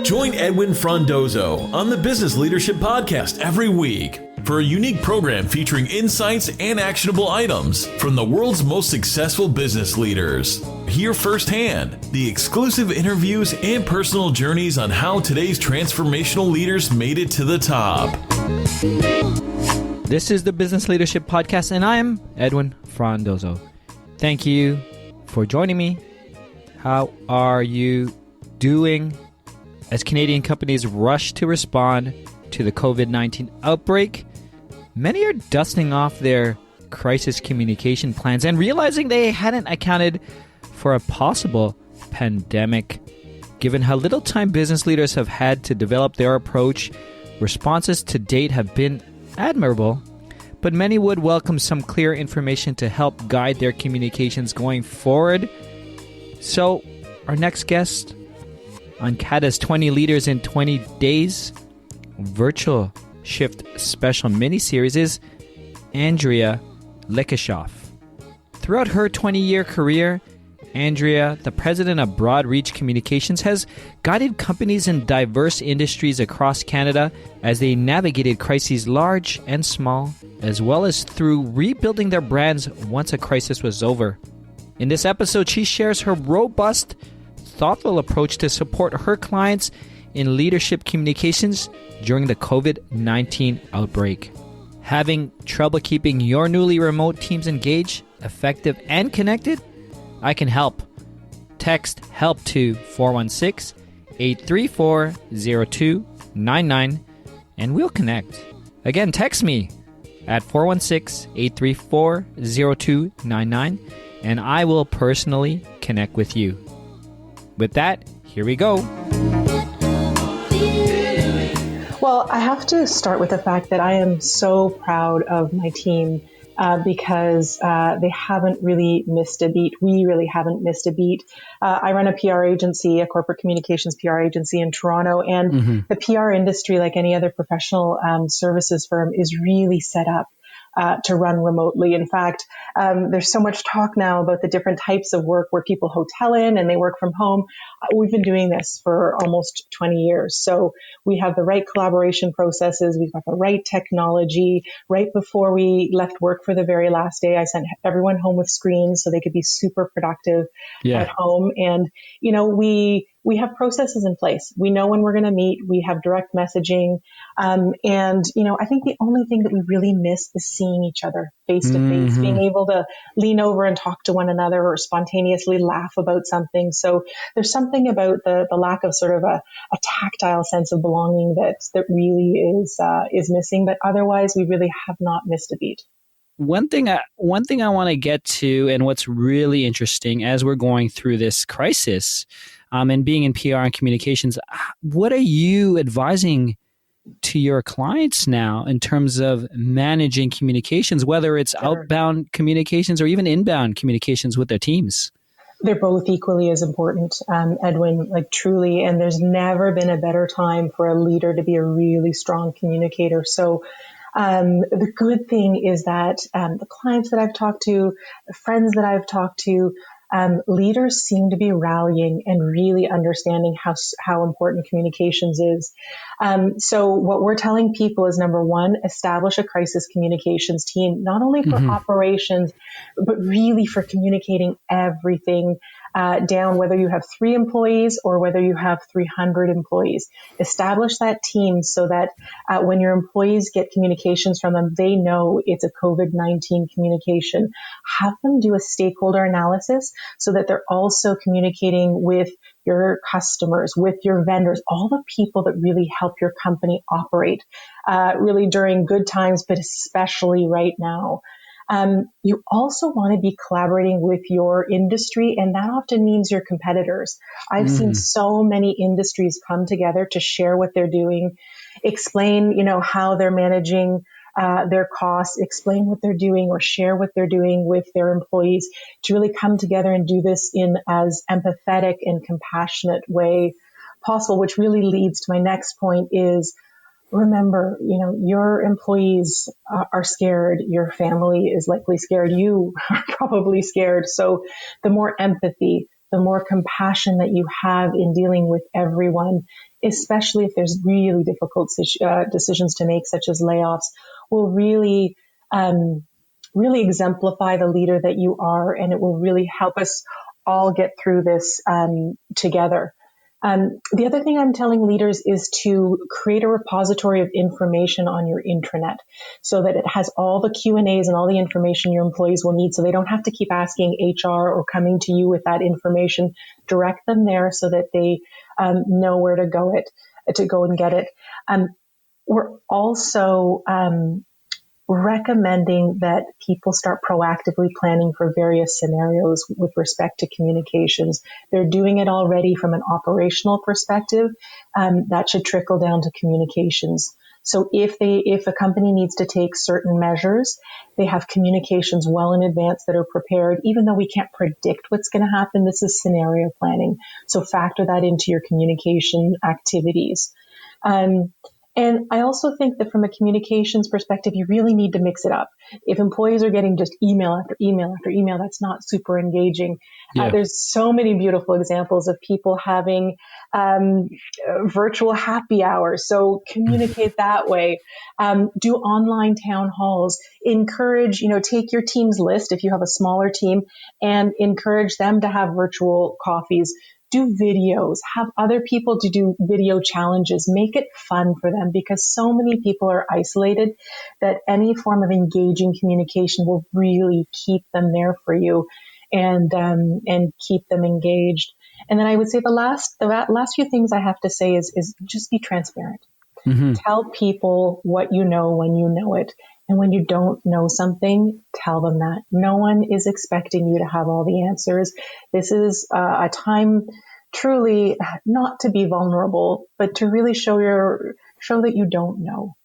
Join Edwin Frondozo on the Business Leadership Podcast every week for a unique program featuring insights and actionable items from the world's most successful business leaders. Hear firsthand the exclusive interviews and personal journeys on how today's transformational leaders made it to the top. This is the Business Leadership Podcast, and I'm Edwin Frondozo. Thank you for joining me. How are you doing? As Canadian companies rush to respond to the COVID-19 outbreak, many are dusting off their crisis communication plans and realizing they hadn't accounted for a possible pandemic. Given how little time business leaders have had to develop their approach, responses to date have been admirable, but many would welcome some clear information to help guide their communications going forward. So, our next guest on CADA's 20 Leaders in 20 Days virtual shift special mini-series is Andrea Lekushoff. Throughout her 20-year career, Andrea, the president of Broad Reach Communications, has guided companies in diverse industries across Canada as they navigated crises large and small, as well as through rebuilding their brands once a crisis was over. In this episode, she shares her robust, thoughtful approach to support her clients in leadership communications during the COVID-19 outbreak. Having trouble keeping your newly remote teams engaged, effective, and connected? I can help. Text HELP to 416-834-0299 and we'll connect. Again, text me at 416-834-0299 and I will personally connect with you. With that, here we go. Well, I have to start with the fact that I am so proud of my team because they haven't really missed a beat. We really haven't missed a beat. I run a PR agency, a corporate communications PR agency in Toronto, and the PR industry, like any other professional services firm, is really set up to run remotely. In fact, there's so much talk now about the different types of work where people hotel in and they work from home. We've been doing this for almost 20 years. So we have the right collaboration processes. We've got the right technology. Right before we left work for the very last day, I sent everyone home with screens so they could be super productive at home. And, you know, we have processes in place. We know when we're going to meet. We have direct messaging. And, you know, I think the only thing that we really miss is seeing each other face to face, being able to lean over and talk to one another or spontaneously laugh about something. So there's something about the lack of sort of a tactile sense of belonging that really is missing. But otherwise, we really have not missed a beat. One thing I want to get to, and what's really interesting as we're going through this crisis, and being in PR and communications, what are you advising to your clients now in terms of managing communications, whether it's outbound communications or even inbound communications with their teams? They're both equally as important, Edwin, like truly. And there's never been a better time for a leader to be a really strong communicator. So the good thing is that the clients that I've talked to, the friends that I've talked to, leaders seem to be rallying and really understanding how important communications is. So what we're telling people is, number one, establish a crisis communications team, not only for operations, but really for communicating everything down, whether you have 3 employees or whether you have 300 employees. Establish that team so that when your employees get communications from them, they know it's a COVID-19 communication. Have them do a stakeholder analysis so that they're also communicating with your customers, with your vendors, all the people that really help your company operate, really during good times, but especially right now. You also want to be collaborating with your industry, and that often means your competitors. I've seen so many industries come together to share what they're doing, explain, how they're managing their costs, explain what they're doing or share what they're doing with their employees to really come together and do this in as empathetic and compassionate way possible, which really leads to my next point is, remember, your employees are scared. Your family is likely scared. You are probably scared. So the more empathy, the more compassion that you have in dealing with everyone, especially if there's really difficult decisions to make, such as layoffs, will really, really exemplify the leader that you are, and it will really help us all get through this together. The other thing I'm telling leaders is to create a repository of information on your intranet so that it has all the Q&As and all the information your employees will need, so they don't have to keep asking HR or coming to you with that information. Direct them there so that they know where to go and get it. We're also recommending that people start proactively planning for various scenarios with respect to communications. They're doing it already from an operational perspective. That should trickle down to communications. So if a company needs to take certain measures, they have communications well in advance that are prepared. Even though we can't predict what's going to happen, this is scenario planning. So factor that into your communication activities. And I also think that from a communications perspective, you really need to mix it up. If employees are getting just email after email after email, that's not super engaging. Yeah. There's so many beautiful examples of people having virtual happy hours. So communicate that way. Do online town halls. Encourage, take your team's list if you have a smaller team and encourage them to have virtual coffees. Do videos, have other people to do video challenges, make it fun for them, because so many people are isolated that any form of engaging communication will really keep them there for you and keep them engaged. And then I would say the last few things I have to say is just be transparent. Mm-hmm. Tell people what you know when you know it. And when you don't know something, tell them that. No one is expecting you to have all the answers. This is a time truly not to be vulnerable, but to really show that you don't know.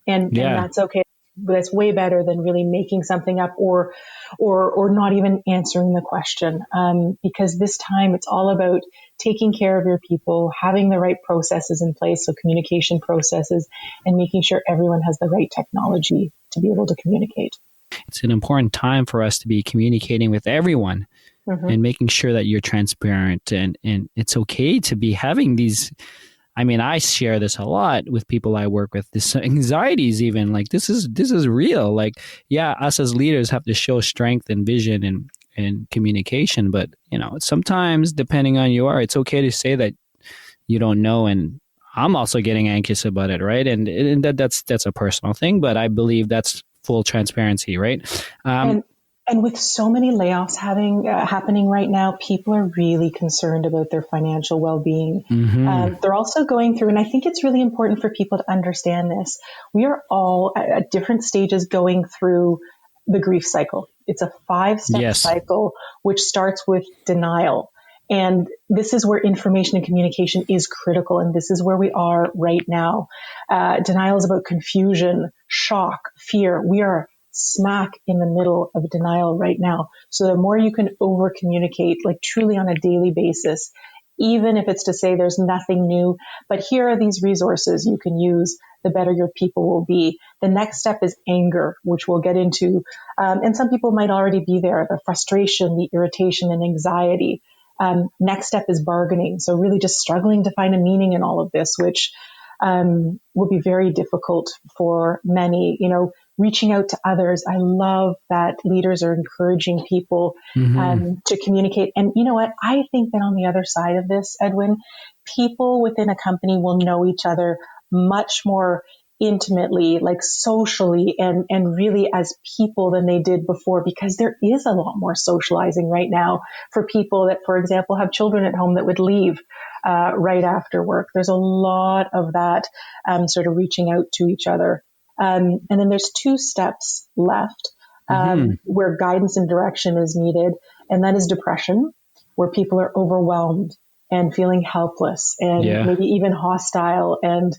And that's okay. That's way better than really making something up or not even answering the question. Because this time it's all about taking care of your people, having the right processes in place, so communication processes, and making sure everyone has the right technology to be able to communicate. It's an important time for us to be communicating with everyone. Mm-hmm. And making sure that you're transparent, and it's okay to be having these. I mean, I share this a lot with people I work with. This anxieties, even like this is real. Like, yeah, us as leaders have to show strength and vision and communication. But sometimes depending on it's okay to say that you don't know. And I'm also getting anxious about it, right? And that's a personal thing, but I believe that's full transparency, right? And with so many layoffs happening right now, people are really concerned about their financial well-being. Mm-hmm. They're also going through, and I think it's really important for people to understand this. We are all at different stages going through the grief cycle. It's a 5-step cycle, which starts with denial. And this is where information and communication is critical. And this is where we are right now. Denial is about confusion, shock, fear. We are smack in the middle of denial right now. So the more you can over communicate, like truly on a daily basis, even if it's to say there's nothing new, but here are these resources you can use, the better your people will be. The next step is anger, which we'll get into. And some people might already be there, the frustration, the irritation and anxiety. Next step is bargaining. So really just struggling to find a meaning in all of this, which will be very difficult for many, reaching out to others. I love that leaders are encouraging people to communicate. And you know what? I think that on the other side of this, Edwin, people within a company will know each other much more intimately, like socially and really as people than they did before, because there is a lot more socializing right now for people that, for example, have children at home that would leave right after work. There's a lot of that sort of reaching out to each other. And then there's 2 steps left where guidance and direction is needed. And that is depression, where people are overwhelmed and feeling helpless and maybe even hostile and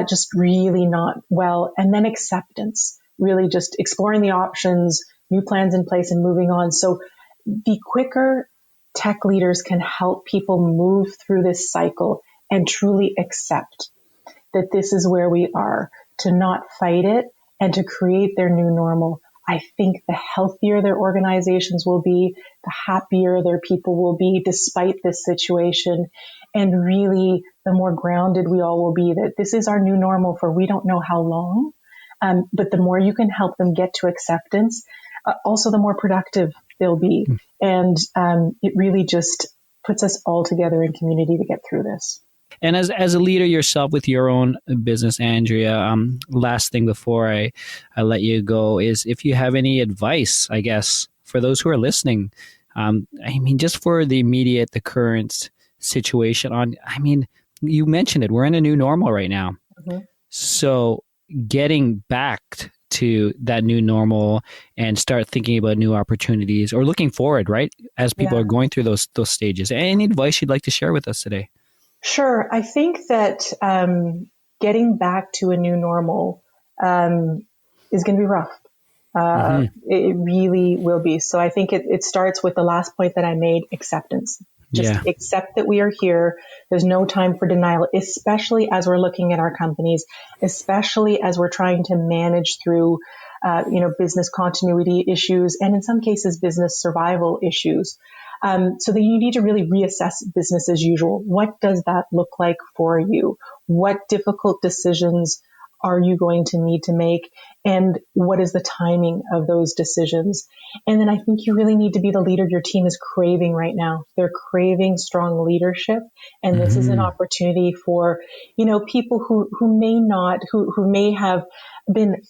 just really not well. And then acceptance, really just exploring the options, new plans in place and moving on. So the quicker tech leaders can help people move through this cycle and truly accept that this is where we are, to not fight it and to create their new normal, I think the healthier their organizations will be, the happier their people will be despite this situation. And really, the more grounded we all will be that this is our new normal for we don't know how long. But the more you can help them get to acceptance, also the more productive they'll be. And it really just puts us all together in community to get through this. And as a leader yourself with your own business, Andrea, last thing before I let you go is if you have any advice, I guess, for those who are listening, just for the current situation you mentioned it, we're in a new normal right now. Mm-hmm. So getting back to that new normal and start thinking about new opportunities or looking forward, right? As people are going through those stages. Any advice you'd like to share with us today? Sure. I think that getting back to a new normal is going to be rough. It really will be. So I think it starts with the last point that I made, acceptance. Just accept that we are here. There's no time for denial, especially as we're looking at our companies, especially as we're trying to manage through, business continuity issues and in some cases, business survival issues. So then you need to really reassess business as usual. What does that look like for you? What difficult decisions are you going to need to make? And what is the timing of those decisions? And then I think you really need to be the leader your team is craving right now. They're craving strong leadership. And this is an opportunity for, people who may have been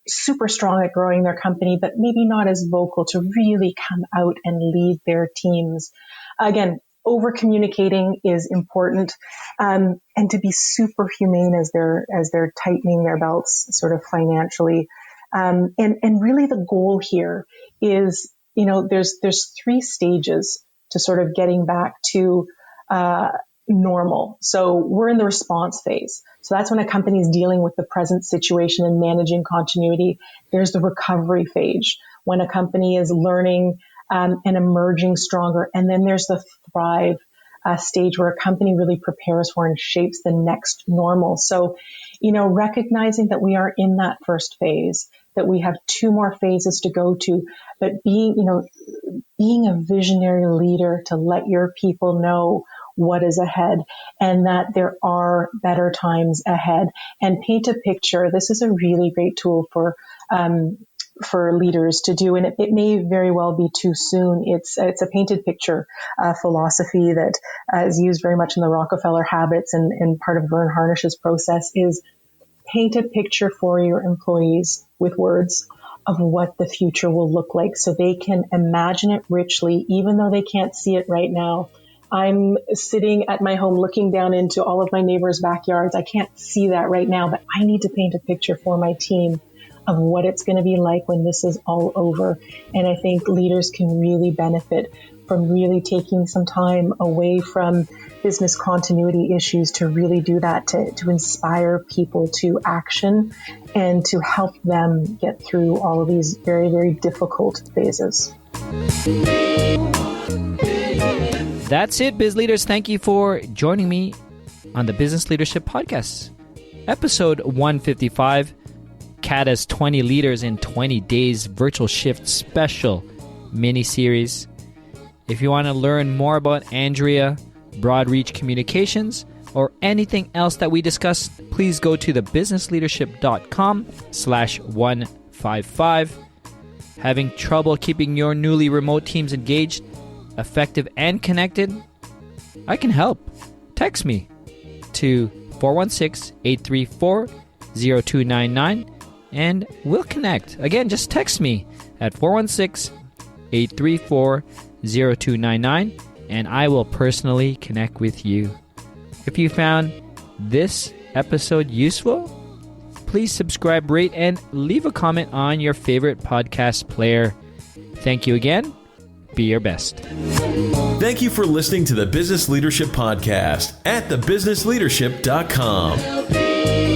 super strong at growing their company, but maybe not as vocal to really come out and lead their teams. Again, over communicating is important, and to be super humane as they're tightening their belts sort of financially. And really the goal here is, there's 3 stages to sort of getting back to, normal. So we're in the response phase. So that's when a company is dealing with the present situation and managing continuity. There's the recovery phase when a company is learning and emerging stronger. And then there's the thrive stage where a company really prepares for and shapes the next normal. So, recognizing that we are in that first phase, that we have 2 more phases to go to, but being a visionary leader to let your people know what is ahead and that there are better times ahead, and paint a picture. This is a really great tool for leaders to do, and it may very well be too soon. It's a painted picture philosophy that is used very much in the Rockefeller habits, and part of Vern Harnish's process is paint a picture for your employees with words of what the future will look like so they can imagine it richly, even though they can't see it right now. I'm sitting at my home looking down into all of my neighbors' backyards. I can't see that right now, but I need to paint a picture for my team of what it's going to be like when this is all over. And I think leaders can really benefit from really taking some time away from business continuity issues to really do that, to inspire people to action and to help them get through all of these very, very difficult phases. That's it, Biz Leaders. Thank you for joining me on the Business Leadership Podcast. Episode 155, CADA's 20 Leaders in 20 Days Virtual Shift Special mini-series. If you want to learn more about Andrea, Broadreach Communications, or anything else that we discussed, please go to thebusinessleadership.com/155. Having trouble keeping your newly remote teams engaged, effective, and connected? I can help. Text me to 416-834-0299 and we'll connect. Again, just text me at 416-834-0299 and I will personally connect with you. If you found this episode useful, please subscribe, rate, and leave a comment on your favorite podcast player. Thank you again. Be your best. Thank you for listening to the Business Leadership Podcast at thebusinessleadership.com.